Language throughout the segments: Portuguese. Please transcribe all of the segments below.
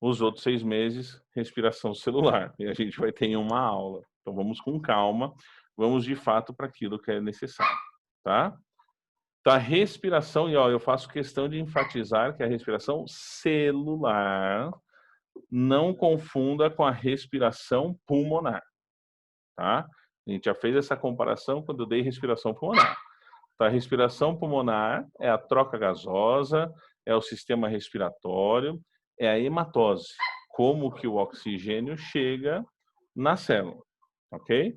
Os outros 6 meses, respiração celular, e a gente vai ter em uma aula. Então vamos com calma, vamos de fato para aquilo que é necessário, tá? Então a respiração e ó, eu faço questão de enfatizar que a respiração celular não confunda com a respiração pulmonar, tá? A gente já fez essa comparação quando eu dei respiração pulmonar. Então, a respiração pulmonar é a troca gasosa, é o sistema respiratório, é a hematose, como que o oxigênio chega na célula, ok?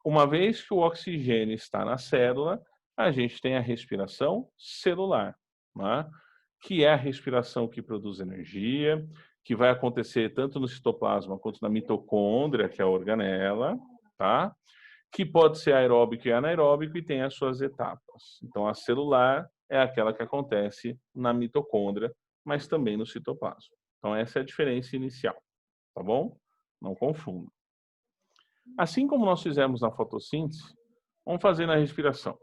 Uma vez que o oxigênio está na célula, a gente tem a respiração celular, né? Que é a respiração que produz energia, que vai acontecer tanto no citoplasma quanto na mitocôndria, que é a organela, tá? Que pode ser aeróbico e anaeróbico e tem as suas etapas. Então, a celular é aquela que acontece na mitocôndria, mas também no citoplasma. Então, essa é a diferença inicial, tá bom? Não confunda. Assim como nós fizemos na fotossíntese, vamos fazer na respiração.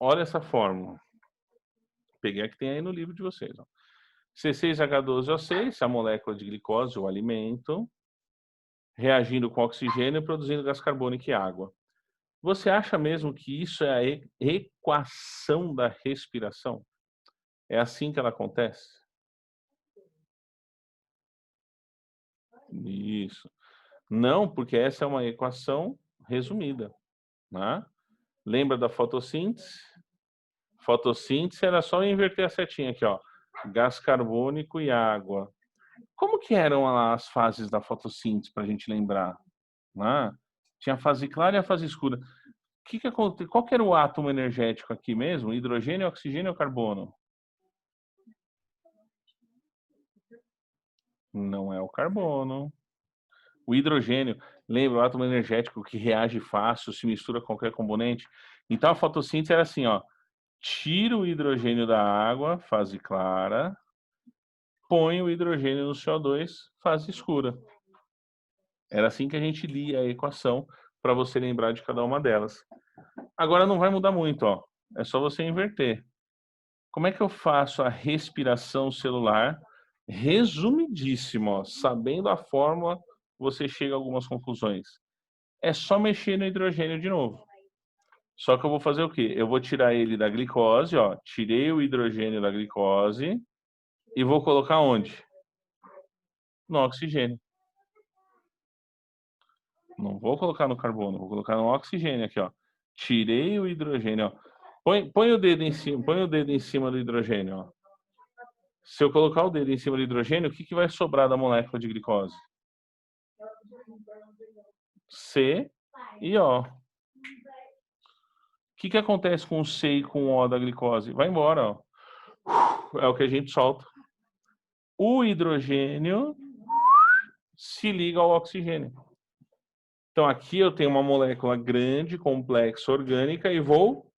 Olha essa fórmula. Peguei a que tem aí no livro de vocês. Ó. C6H12O6, a molécula de glicose, o alimento, reagindo com oxigênio e produzindo gás carbônico e água. Você acha mesmo que isso é a equação da respiração? É assim que ela acontece? Isso. Não, porque essa é uma equação resumida, né? Lembra da fotossíntese? Fotossíntese era só inverter a setinha aqui, ó. Gás carbônico e água. Como que eram as fases da fotossíntese para a gente lembrar? Né? Tinha a fase clara e a fase escura. Qual que era o átomo energético aqui mesmo? Hidrogênio, oxigênio ou carbono? Não é o carbono. O hidrogênio, lembra o átomo energético que reage fácil, se mistura com qualquer componente? Então a fotossíntese era assim, ó. Tira o hidrogênio da água, fase clara, põe o hidrogênio no CO2, fase escura. Era assim que a gente lia a equação para você lembrar de cada uma delas. Agora não vai mudar muito, ó. É só você inverter. Como é que eu faço a respiração celular? Resumidíssimo, ó. Sabendo a fórmula, você chega a algumas conclusões. É só mexer no hidrogênio de novo. Só que eu vou fazer o quê? Eu vou tirar ele da glicose, ó. Tirei o hidrogênio da glicose e vou colocar onde? No oxigênio. Não vou colocar no carbono, vou colocar no oxigênio aqui, ó. Tirei o hidrogênio, ó. Põe o dedo em cima, põe o dedo em cima do hidrogênio, ó. Se eu colocar o dedo em cima do hidrogênio, o que que vai sobrar da molécula de glicose? C e O. O que que acontece com o C e com o O da glicose? Vai embora, ó. É o que a gente solta. O hidrogênio se liga ao oxigênio. Então aqui eu tenho uma molécula grande, complexa, orgânica e vou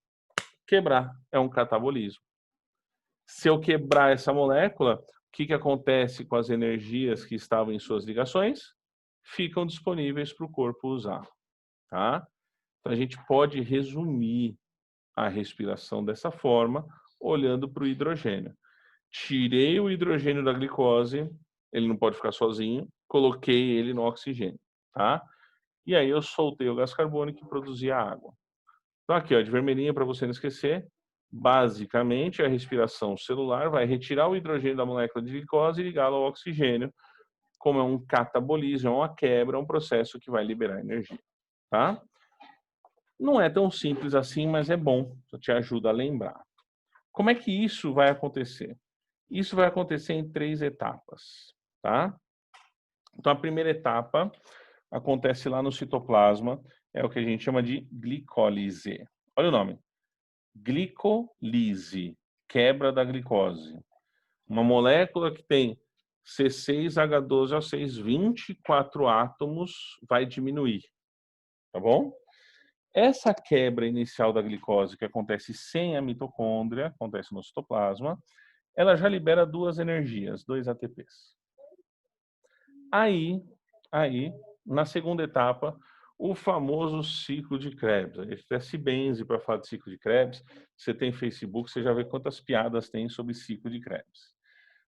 quebrar. É um catabolismo. Se eu quebrar essa molécula, o que que acontece com as energias que estavam em suas ligações? Ficam disponíveis para o corpo usar, tá? Então a gente pode resumir a respiração dessa forma, olhando para o hidrogênio. Tirei o hidrogênio da glicose, ele não pode ficar sozinho, coloquei ele no oxigênio, tá? E aí eu soltei o gás carbônico e produzi a água. Então aqui, ó, de vermelhinho para você não esquecer, basicamente a respiração celular vai retirar o hidrogênio da molécula de glicose e ligá-lo ao oxigênio, como é um catabolismo, é uma quebra, é um processo que vai liberar energia, tá? Não é tão simples assim, mas é bom, te ajuda a lembrar. Como é que isso vai acontecer? Isso vai acontecer em 3 etapas, tá? Então a primeira etapa acontece lá no citoplasma, é o que a gente chama de glicólise. Olha o nome. Glicólise, quebra da glicose. Uma molécula que tem C6H12O6, 24 átomos, vai diminuir, tá bom? Essa quebra inicial da glicose, que acontece sem a mitocôndria, acontece no citoplasma, ela já libera 2 energias, 2 ATPs. Aí, na segunda etapa, o famoso ciclo de Krebs. A gente até se benze para falar de ciclo de Krebs. Você tem Facebook, você já vê quantas piadas tem sobre ciclo de Krebs.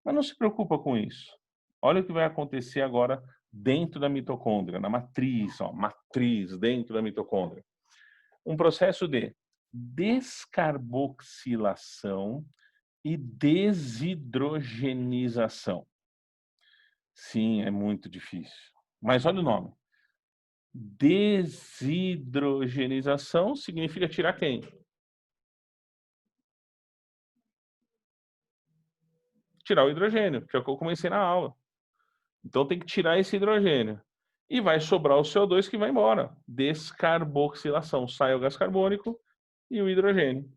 Mas não se preocupa com isso. Olha o que vai acontecer agora dentro da mitocôndria, na matriz, ó, matriz dentro da mitocôndria. Um processo de descarboxilação e desidrogenização. Sim, é muito difícil. Mas olha o nome. Desidrogenização significa tirar quem? Tirar o hidrogênio, que é o que eu comecei na aula. Então tem que tirar esse hidrogênio. E vai sobrar o CO2 que vai embora. Descarboxilação. Sai o gás carbônico e o hidrogênio.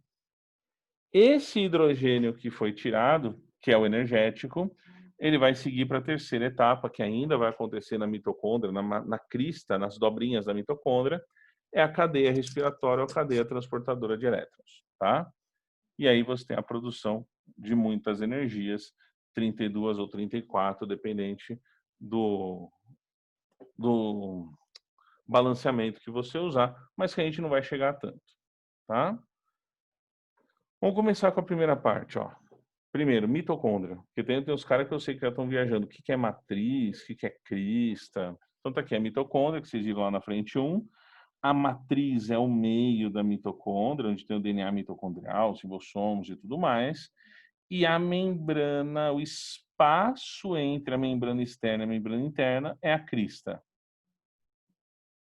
Esse hidrogênio que foi tirado, que é o energético, ele vai seguir para a terceira etapa, que ainda vai acontecer na mitocôndria, na crista, nas dobrinhas da mitocôndria, é a cadeia respiratória ou a cadeia transportadora de elétrons, tá? E aí você tem a produção de muitas energias, 32 ou 34, dependente do balanceamento que você usar, mas que a gente não vai chegar a tanto, tá? Vamos começar com a primeira parte, ó. Primeiro, mitocôndria, porque tem os caras que eu sei que já estão viajando. O que é matriz, o que é crista. Então tá aqui a mitocôndria, que vocês viram lá na frente 1. A matriz é o meio da mitocôndria, onde tem o DNA mitocondrial, os ribossomos e tudo mais. E a membrana, o espaço entre a membrana externa e a membrana interna é a crista.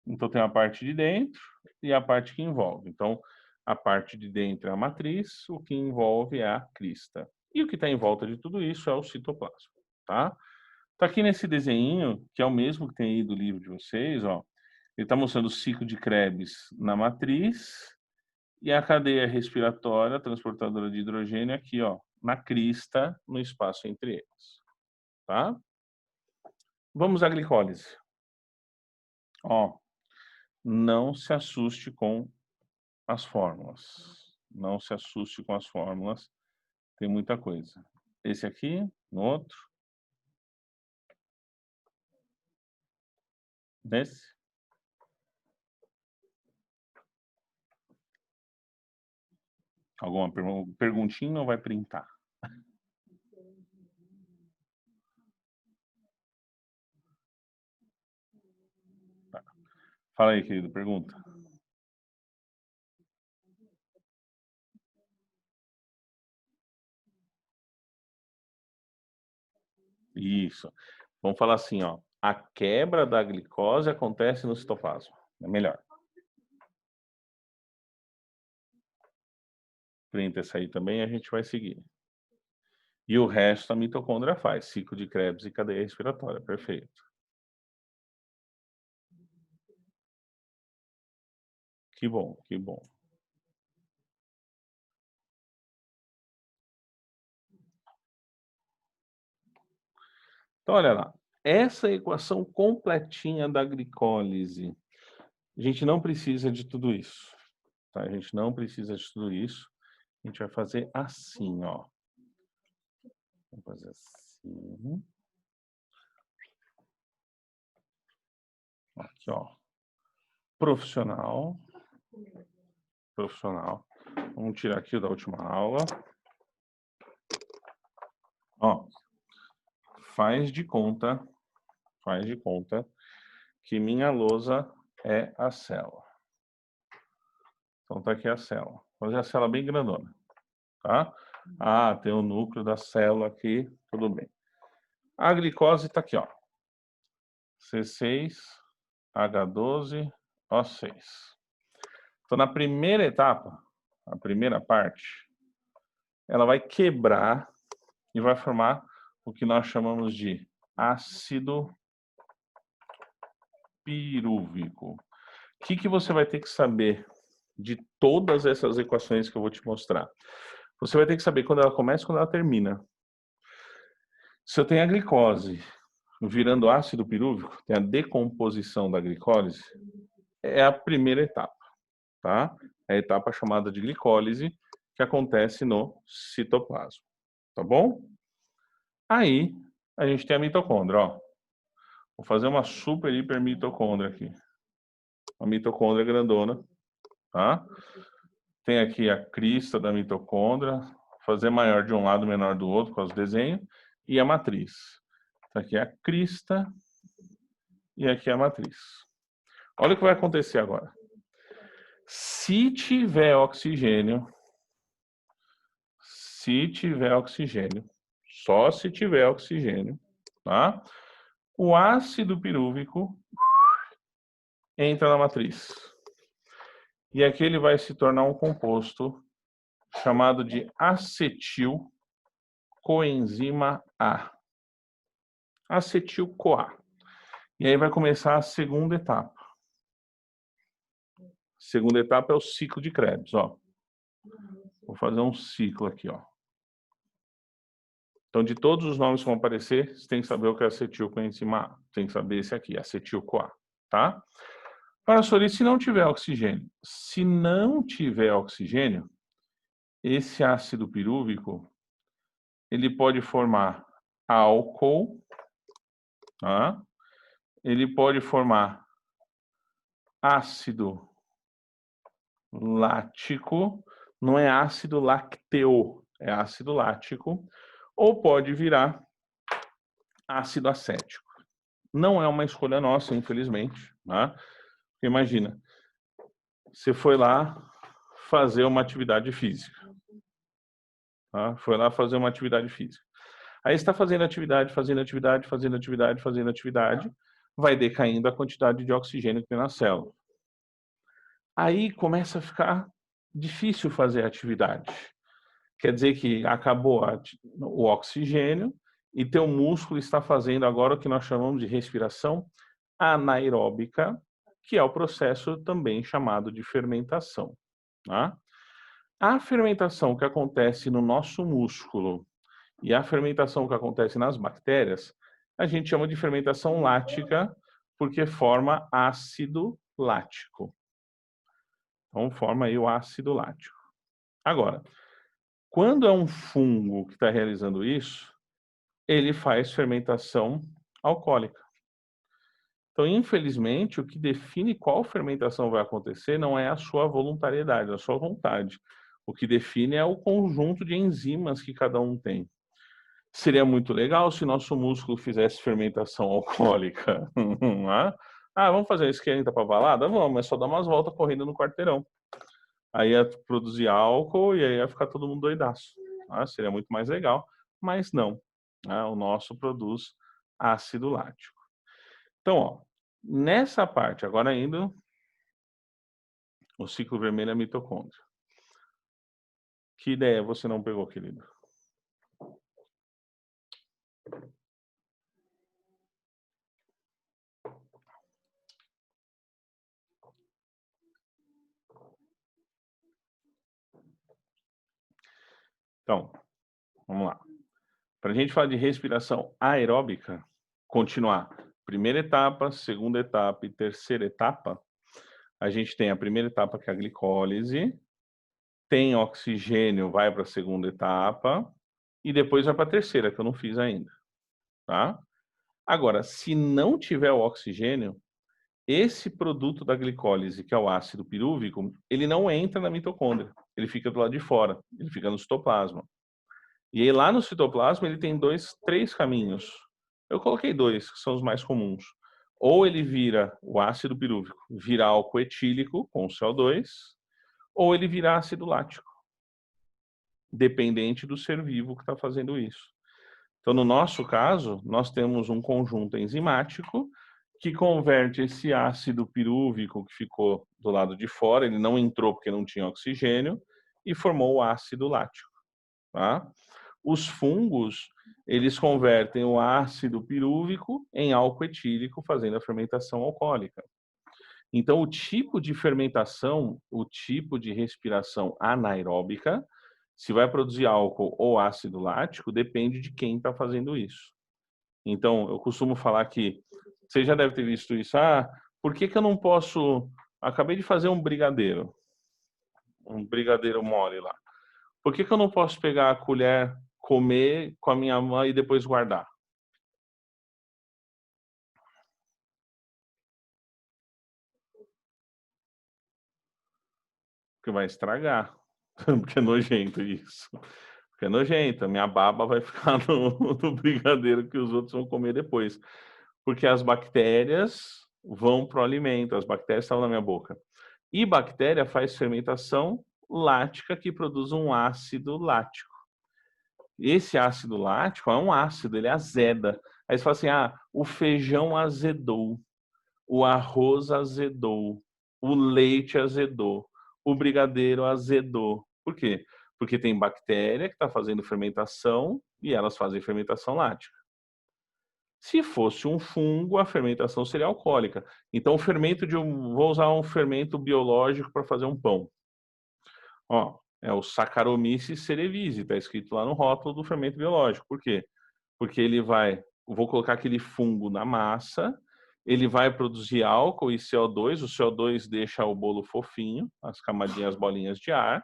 Então tem a parte de dentro e a parte que envolve. Então a parte de dentro é a matriz, o que envolve é a crista. E o que está em volta de tudo isso é o citoplasma, tá? Tá aqui nesse desenho, que é o mesmo que tem aí do livro de vocês, ó. Ele está mostrando o ciclo de Krebs na matriz e a cadeia respiratória transportadora de hidrogênio aqui, ó, na crista, no espaço entre eles, tá? Vamos à glicólise. Ó, não se assuste com as fórmulas. Não se assuste com as fórmulas. Tem muita coisa. Esse aqui, no outro. Nesse. Alguma perguntinha ou vai printar? Tá. Fala aí, querido, pergunta. Isso. Vamos falar assim, ó. A quebra da glicose acontece no citoplasma. É melhor. Printa essa aí também, a gente vai seguir. E o resto a mitocôndria faz. Ciclo de Krebs e cadeia respiratória. Perfeito. Que bom, que bom. Então, olha lá. Essa equação completinha da glicólise. A gente não precisa de tudo isso. Tá? A gente não precisa de tudo isso. A gente vai fazer assim, ó. Vamos fazer assim. Aqui, ó. Profissional. Profissional. Vamos tirar aqui o da última aula. Ó. Faz de conta que minha lousa é a célula. Então tá aqui a célula. Vou fazer a célula bem grandona, tá? Ah, tem o núcleo da célula aqui, tudo bem. A glicose tá aqui, ó. C6H12O6. Então na primeira etapa, a primeira parte, ela vai quebrar e vai formar o que nós chamamos de ácido pirúvico. O que você vai ter que saber de todas essas equações que eu vou te mostrar? Você vai ter que saber quando ela começa e quando ela termina. Se eu tenho a glicose virando ácido pirúvico, tem a decomposição da glicose, é a primeira etapa, tá? É a etapa chamada de glicólise, que acontece no citoplasma, tá bom? Aí, a gente tem a mitocôndria, ó. Vou fazer uma super hiper mitocôndria aqui. Uma mitocôndria grandona, tá? Tem aqui a crista da mitocôndria, fazer maior de um lado, menor do outro, com os desenhos, e a matriz. Aqui é a crista e aqui é a matriz. Olha o que vai acontecer agora. Se tiver oxigênio, só se tiver oxigênio, tá? O ácido pirúvico entra na matriz. E aqui ele vai se tornar um composto chamado de acetil coenzima A. Acetil-CoA. E aí vai começar a segunda etapa. A segunda etapa é o ciclo de Krebs, ó. Vou fazer um ciclo aqui, ó. Então, de todos os nomes que vão aparecer, você tem que saber o que é acetil-coenzima A. Tem que saber esse aqui, acetil-CoA, tá? Para Sori, se não tiver oxigênio. Se não tiver oxigênio, esse ácido pirúvico, ele pode formar álcool, tá? Ele pode formar ácido lático, não é ácido lacteo, é ácido lático, ou pode virar ácido acético. Não é uma escolha nossa, infelizmente, tá? Imagina, você foi lá fazer uma atividade física, tá? Foi lá fazer uma atividade física. Aí está fazendo atividade, vai decaindo a quantidade de oxigênio que tem na célula. Aí começa a ficar difícil fazer a atividade. Quer dizer que acabou o oxigênio e teu músculo está fazendo agora o que nós chamamos de respiração anaeróbica, que é o processo também chamado de fermentação, tá? A fermentação que acontece no nosso músculo e a fermentação que acontece nas bactérias, a gente chama de fermentação lática, porque forma ácido lático. Então, forma aí o ácido lático. Agora, quando é um fungo que está realizando isso, ele faz fermentação alcoólica. Então, infelizmente, o que define qual fermentação vai acontecer não é a sua voluntariedade, a sua vontade. O que define é o conjunto de enzimas que cada um tem. Seria muito legal se nosso músculo fizesse fermentação alcoólica. Vamos fazer esquenta para balada? Vamos, mas só dar umas voltas correndo no quarteirão. Aí ia produzir álcool e aí ia ficar todo mundo doidaço. Seria muito mais legal, mas não. O nosso produz ácido lático. Então, ó, nessa parte, agora indo, o ciclo vermelho é mitocôndria. Que ideia você não pegou, querido? Então, vamos lá. Para a gente falar de respiração aeróbica, continuar primeira etapa, segunda etapa e terceira etapa, a gente tem a primeira etapa, que é a glicólise, tem oxigênio, vai para a segunda etapa, e depois vai para a terceira, que eu não fiz ainda, tá? Agora, se não tiver o oxigênio, esse produto da glicólise, que é o ácido pirúvico, ele não entra na mitocôndria, ele fica do lado de fora, ele fica no citoplasma. E aí lá no citoplasma ele tem três caminhos. Eu coloquei dois, que são os mais comuns. Ou ele vira o ácido pirúvico, vira álcool etílico com CO2, ou ele vira ácido lático, dependente do ser vivo que está fazendo isso. Então, no nosso caso, nós temos um conjunto enzimático que converte esse ácido pirúvico que ficou do lado de fora, ele não entrou porque não tinha oxigênio, e formou o ácido lático, tá? Os fungos, eles convertem o ácido pirúvico em álcool etílico, fazendo a fermentação alcoólica. Então, o tipo de fermentação, o tipo de respiração anaeróbica, se vai produzir álcool ou ácido lático, depende de quem está fazendo isso. Então, eu costumo falar que, você já deve ter visto isso, por que eu não posso... Acabei de fazer um brigadeiro mole lá. Por que eu não posso pegar a colher, comer com a minha mãe e depois guardar? Porque vai estragar. Porque é nojento isso. Fica nojenta, minha baba vai ficar no brigadeiro que os outros vão comer depois. Porque as bactérias vão para o alimento, as bactérias estão na minha boca. E bactéria faz fermentação lática que produz um ácido lático. Esse ácido lático é um ácido, ele azeda. Aí você fala assim, o feijão azedou, o arroz azedou, o leite azedou, o brigadeiro azedou. Por quê? Porque tem bactéria que está fazendo fermentação e elas fazem fermentação lática. Se fosse um fungo, a fermentação seria alcoólica. Então, o fermento vou usar um fermento biológico para fazer um pão. É o Saccharomyces cerevisiae, está escrito lá no rótulo do fermento biológico. Por quê? Porque vou colocar aquele fungo na massa, ele vai produzir álcool e CO2, o CO2 deixa o bolo fofinho, as camadinhas, as bolinhas de ar,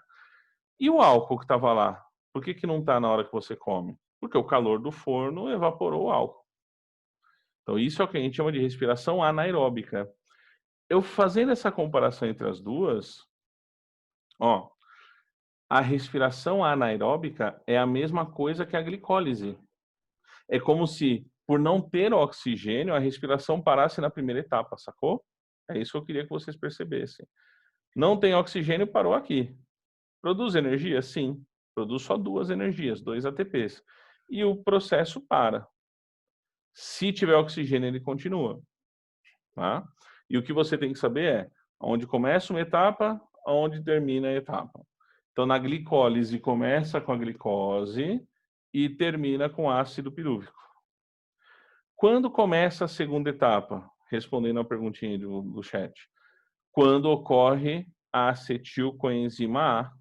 e o álcool que estava lá, por que não está na hora que você come? Porque o calor do forno evaporou o álcool. Então isso é o que a gente chama de respiração anaeróbica. Eu fazendo essa comparação entre as duas, a respiração anaeróbica é a mesma coisa que a glicólise. É como se, por não ter oxigênio, a respiração parasse na primeira etapa, sacou? É isso que eu queria que vocês percebessem. Não tem oxigênio, parou aqui. Produz energia? Sim. Produz só 2 energias, 2 ATPs. E o processo para. Se tiver oxigênio, ele continua. Tá? E o que você tem que saber é onde começa uma etapa, onde termina a etapa. Então, na glicólise, começa com a glicose e termina com ácido pirúvico. Quando começa a segunda etapa? Respondendo a perguntinha do chat. Quando ocorre a acetilcoenzima A,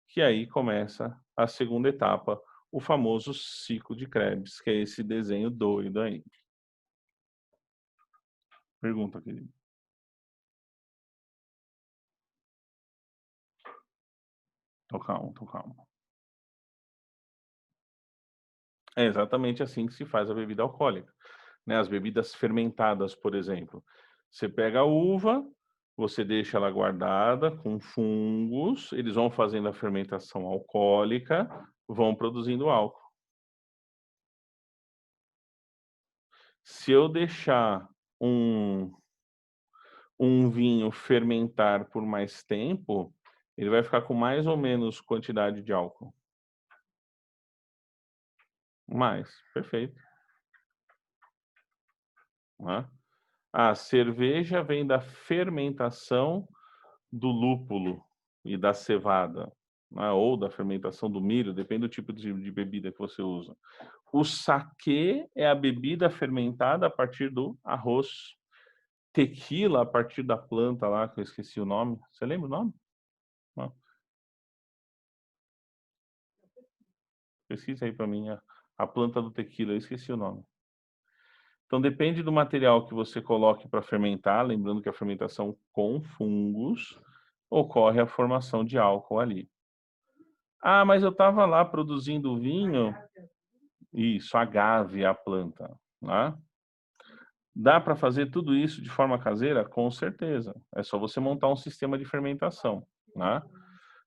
que aí começa a segunda etapa, o famoso ciclo de Krebs, que é esse desenho doido aí. Pergunta, querido. Tô calmo. É exatamente assim que se faz a bebida alcoólica, né? As bebidas fermentadas, por exemplo. Você pega a uva, você deixa ela guardada com fungos, eles vão fazendo a fermentação alcoólica, vão produzindo álcool. Se eu deixar um vinho fermentar por mais tempo, ele vai ficar com mais ou menos quantidade de álcool? Mais, perfeito. Né? A cerveja vem da fermentação do lúpulo e da cevada, né? Ou da fermentação do milho, depende do tipo de bebida que você usa. O saquê é a bebida fermentada a partir do arroz. Tequila a partir da planta lá, que eu esqueci o nome. Você lembra o nome? Não. Pesquisa aí para mim a planta do tequila, eu esqueci o nome. Então depende do material que você coloque para fermentar, lembrando que a fermentação com fungos ocorre a formação de álcool ali. Mas eu estava lá produzindo vinho. Isso, agave é a planta, né? Dá para fazer tudo isso de forma caseira? Com certeza. É só você montar um sistema de fermentação, né?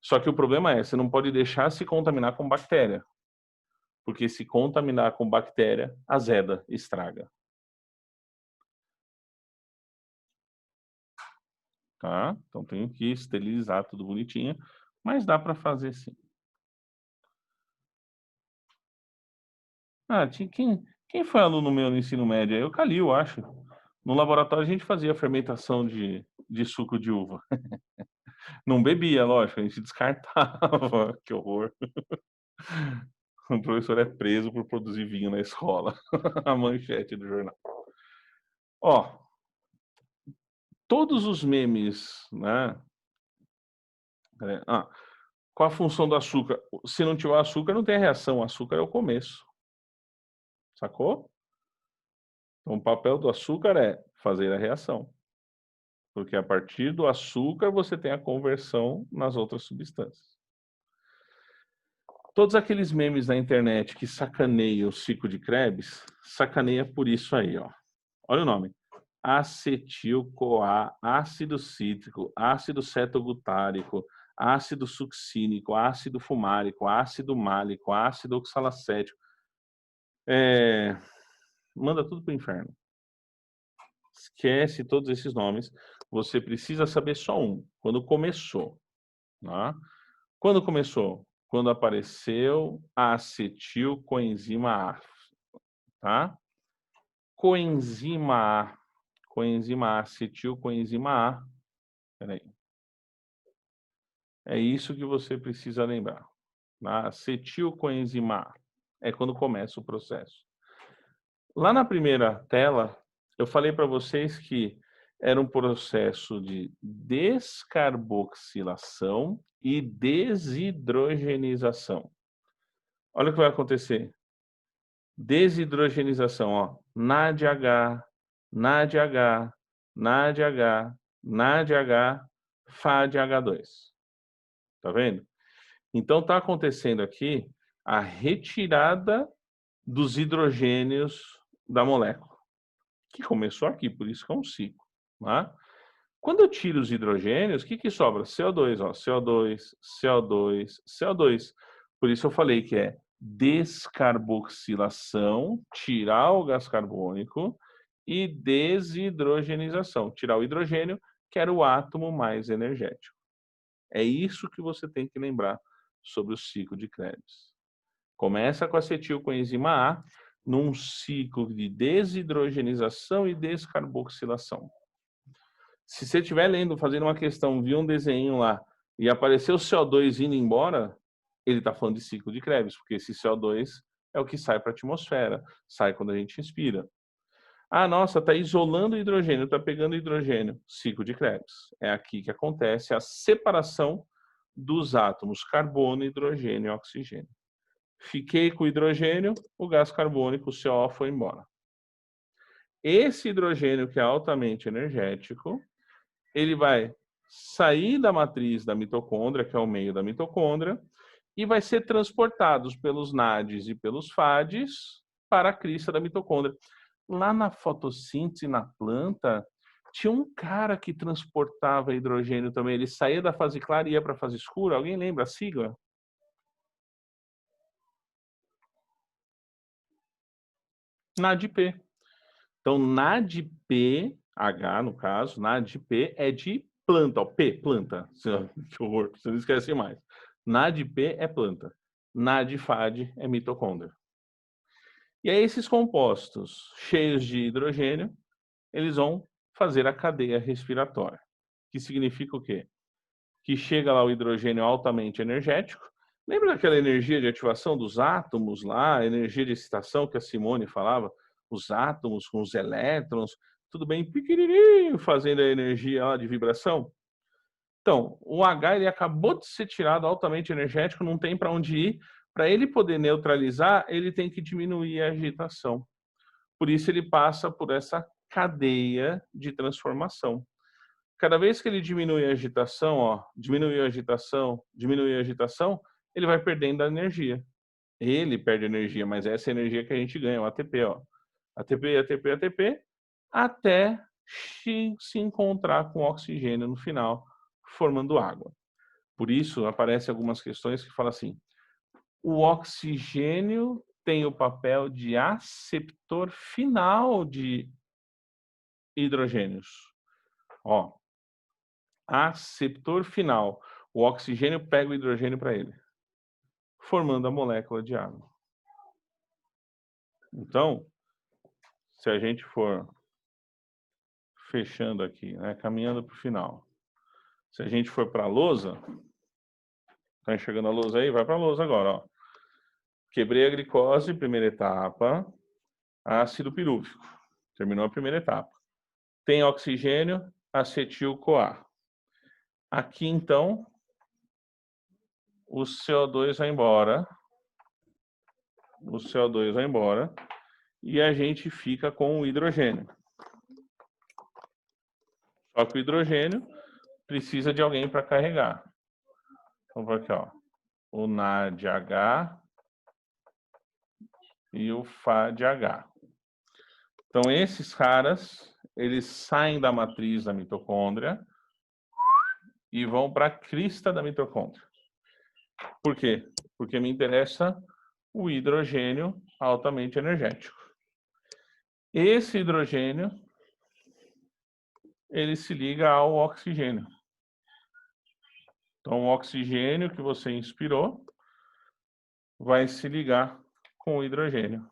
Só que o problema é, você não pode deixar se contaminar com bactéria. Porque se contaminar com bactéria, azeda, estraga. Tá? Então tenho que esterilizar tudo bonitinho, mas dá para fazer sim. Quem foi aluno meu no ensino médio? Eu, Calil, acho. No laboratório a gente fazia fermentação de suco de uva. Não bebia, lógico, a gente descartava. Que horror. O professor é preso por produzir vinho na escola. A manchete do jornal. Todos os memes, né? Qual a função do açúcar? Se não tiver açúcar, não tem reação. O açúcar é o começo. Sacou? Então, o papel do açúcar é fazer a reação. Porque a partir do açúcar você tem a conversão nas outras substâncias. Todos aqueles memes na internet que sacaneiam o ciclo de Krebs, sacaneia por isso aí, ó. Olha o nome. Acetil-CoA, ácido cítrico, ácido cetoglutarico, ácido succínico, ácido fumárico, ácido málico, ácido oxalacético. Manda tudo pro inferno. Esquece todos esses nomes. Você precisa saber só um. Quando começou. Tá? Quando começou? Quando apareceu a acetilcoenzima A. Tá? Coenzima A. Coenzima A, acetilcoenzima A. Peraí. É isso que você precisa lembrar. Tá? Acetilcoenzima A. É quando começa o processo. Lá na primeira tela, eu falei para vocês que era um processo de descarboxilação e desidrogenização. Olha o que vai acontecer. Desidrogenização, ó. NADH, NADH, NADH, NADH, FADH2. Tá vendo? Então está acontecendo aqui a retirada dos hidrogênios da molécula, que começou aqui, por isso que é um ciclo. Tá? Quando eu tiro os hidrogênios, o que sobra? CO2, ó, CO2, CO2, CO2. Por isso eu falei que é descarboxilação, tirar o gás carbônico, e desidrogenização, tirar o hidrogênio, que era o átomo mais energético. É isso que você tem que lembrar sobre o ciclo de Krebs. Começa com acetilcoenzima A, num ciclo de desidrogenização e descarboxilação. Se você estiver lendo, fazendo uma questão, viu um desenho lá e apareceu o CO2 indo embora, ele está falando de ciclo de Krebs, porque esse CO2 é o que sai para a atmosfera, sai quando a gente respira. Ah, nossa, está isolando o hidrogênio, está pegando hidrogênio. Ciclo de Krebs. É aqui que acontece a separação dos átomos carbono, hidrogênio e oxigênio. Fiquei com o hidrogênio, o gás carbônico, o CO, foi embora. Esse hidrogênio, que é altamente energético, ele vai sair da matriz da mitocôndria, que é o meio da mitocôndria, e vai ser transportado pelos NADs e pelos FADs para a crista da mitocôndria. Lá na fotossíntese, na planta, tinha um cara que transportava hidrogênio também. Ele saía da fase clara e ia para a fase escura. Alguém lembra a sigla? NADP. Então, NADPH, no caso, NADP é de planta, ó, P, planta. Que horror, você não esquece mais. NADP é planta. NADFAD é mitocôndria. E aí esses compostos cheios de hidrogênio, eles vão fazer a cadeia respiratória. Que significa o quê? Que chega lá o hidrogênio altamente energético. Lembra daquela energia de ativação dos átomos lá, energia de excitação que a Simone falava? Os átomos com os elétrons, tudo bem pequenininho, fazendo a energia lá de vibração. Então, o H ele acabou de ser tirado altamente energético, não tem para onde ir. Para ele poder neutralizar, ele tem que diminuir a agitação. Por isso ele passa por essa cadeia de transformação. Cada vez que ele diminui a agitação, ó, diminuiu a agitação, ele vai perdendo a energia. Ele perde energia, mas essa é a energia que a gente ganha, o ATP, ó. ATP, ATP, ATP, até se encontrar com oxigênio no final, formando água. Por isso, aparecem algumas questões que falam assim, o oxigênio tem o papel de aceptor final de hidrogênios. Ó, aceptor final. O oxigênio pega o hidrogênio para ele, formando a molécula de água. Então, se a gente for fechando aqui, né, caminhando para o final, se a gente for para a lousa, tá enxergando a lousa aí? Vai para a lousa agora, ó. Quebrei a glicose, primeira etapa, ácido pirúvico, terminou a primeira etapa. Tem oxigênio, acetil-CoA. Aqui, então, o CO2 vai embora, o CO2 vai embora, e a gente fica com o hidrogênio. Só que o hidrogênio precisa de alguém para carregar. Então, vai aqui, ó, o NADH e o FADH. Então, esses caras, eles saem da matriz da mitocôndria e vão para a crista da mitocôndria. Por quê? Porque me interessa o hidrogênio altamente energético. Esse hidrogênio, ele se liga ao oxigênio. Então, o oxigênio que você inspirou vai se ligar com o hidrogênio,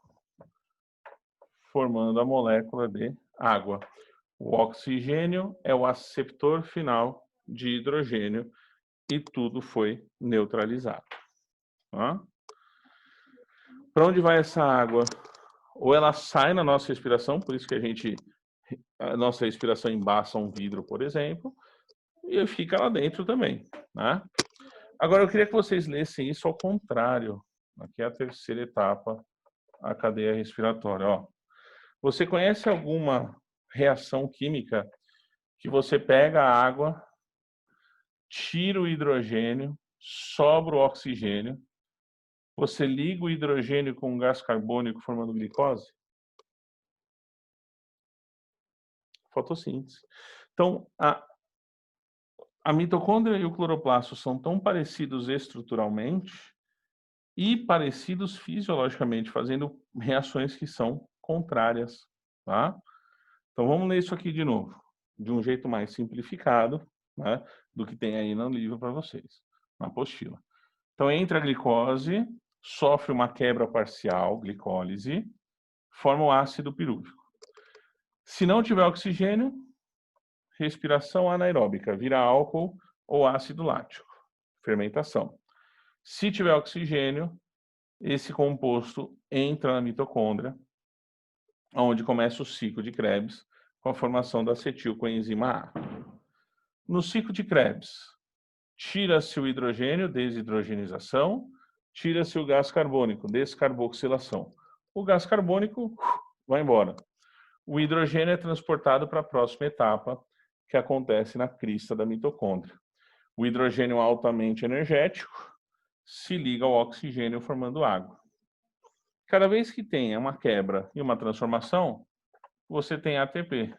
formando a molécula de água. O oxigênio é o aceptor final de hidrogênio e tudo foi neutralizado. Tá? Para onde vai essa água? Ou ela sai na nossa respiração, por isso que a nossa respiração embaça um vidro, por exemplo, e fica lá dentro também, né? Agora eu queria que vocês lessem isso ao contrário. Aqui é a terceira etapa, a cadeia respiratória. Ó, você conhece alguma reação química que você pega a água, tira o hidrogênio, sobra o oxigênio, você liga o hidrogênio com o gás carbônico formando glicose? Fotossíntese. Então, a mitocôndria e o cloroplasto são tão parecidos estruturalmente e parecidos fisiologicamente, fazendo reações que são contrárias, tá? Então, vamos ler isso aqui de novo, de um jeito mais simplificado, né, do que tem aí no livro para vocês, na apostila. Então, entra a glicose, sofre uma quebra parcial, glicólise, forma o ácido pirúvico. Se não tiver oxigênio, respiração anaeróbica, vira álcool ou ácido lático, fermentação. Se tiver oxigênio, esse composto entra na mitocôndria, onde começa o ciclo de Krebs, com a formação da acetilcoenzima A. No ciclo de Krebs, tira-se o hidrogênio, desidrogenização, tira-se o gás carbônico, descarboxilação. O gás carbônico vai embora. O hidrogênio é transportado para a próxima etapa, que acontece na crista da mitocôndria. O hidrogênio altamente energético se liga ao oxigênio formando água. Cada vez que tem uma quebra e uma transformação, você tem ATP.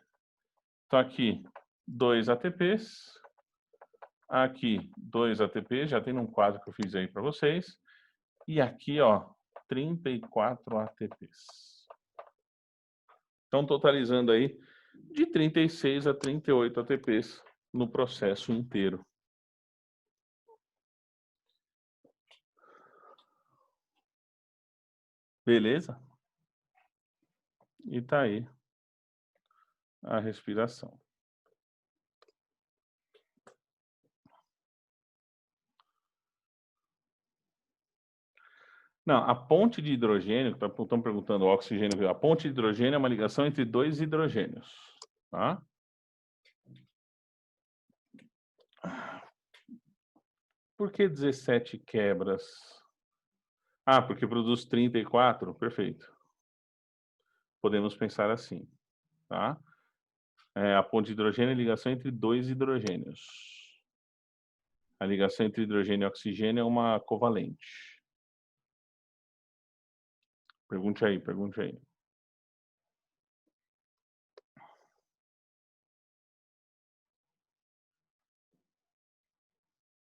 Então aqui, 2 ATPs, aqui 2 ATPs, já tem um quadro que eu fiz aí para vocês, e aqui, ó, 34 ATPs. Então, totalizando aí de 36 a 38 ATPs no processo inteiro. Beleza? E tá aí a respiração. Não, a ponte de hidrogênio, estão perguntando o oxigênio, a ponte de hidrogênio é uma ligação entre dois hidrogênios, tá? Por que 17 quebras? Ah, porque produz 34? Perfeito. Podemos pensar assim, tá? A ponte de hidrogênio é a ligação entre dois hidrogênios. A ligação entre hidrogênio e oxigênio é uma covalente. Pergunte aí, pergunte aí.